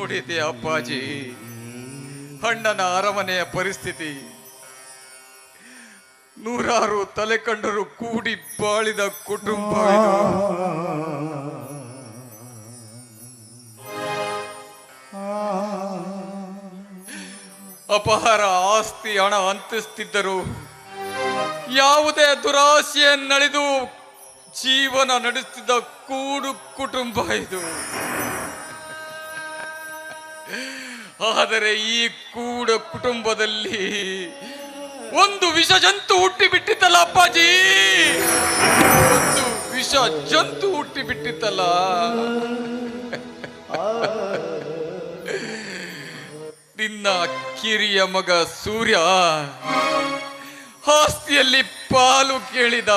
ನೋಡಿದೆ ಅಪ್ಪಾಜಿ, ಅಣ್ಣನ ಅರಮನೆಯ ಪರಿಸ್ಥಿತಿ. ನೂರಾರು ತಲೆ ಕಂಡರು ಕೂಡಿ ಬಾಳಿದ ಕುಟುಂಬ ಇದು. ಅಪಹಾರ ಆಸ್ತಿ ಹಣ ಅಂತಿಸ್ತಿದ್ದರು. ಯಾವುದೇ ದುರಾಸೆಯನ್ನಳಿದು ಜೀವನ ನಡೆಸುತ್ತಿದ್ದ ಕೂಡು ಕುಟುಂಬ ಇದು. ಆದರೆ ಈ ಕೂಡ ಕುಟುಂಬದಲ್ಲಿ ಒಂದು ವಿಷ ಜಂತು ಹುಟ್ಟಿಬಿಟ್ಟಿತ್ತಲ್ಲ ಅಪ್ಪಾಜಿ, ಒಂದು ವಿಷ ಜಂತು ಹುಟ್ಟಿಬಿಟ್ಟಿತ್ತಲ್ಲ. ನಿನ್ನ ಕಿರಿಯ ಮಗ ಸೂರ್ಯ ಆಸ್ತಿಯಲ್ಲಿ ಪಾಲು ಕೇಳಿದ.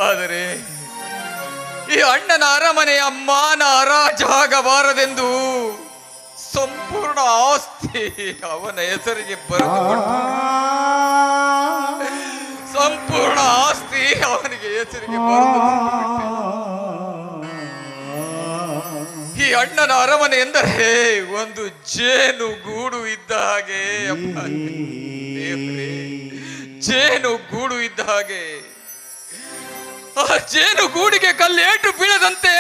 ಆದರೆ ಈ ಅಣ್ಣನ ಅರಮನೆಯ ಮಾನ ಹರಾಜಾಗಬಾರದೆಂದು ಸಂಪೂರ್ಣ ಆಸ್ತಿ ಅವನ ಹೆಸರಿಗೆ ಬರೆದುಕೊಟ್ಟ. ಸಂಪೂರ್ಣ ಆಸ್ತಿ ಅವನಿಗೆ ಹೆಸರಿಗೆ ಬರೆದು. ಈ ಅಣ್ಣನ ಅರಮನೆ ಎಂದರೆ ಒಂದು ಜೇನು ಗೂಡು ಇದ್ದ ಹಾಗೆ ಅಪ್ಪ, ಜೇನು ಗೂಡು ಇದ್ದ ಹಾಗೆ. ಆ ಜೇನು ಗೂಡಿಗೆ ಕಲ್ಲೇಟು ಬೀಳದಂತೆ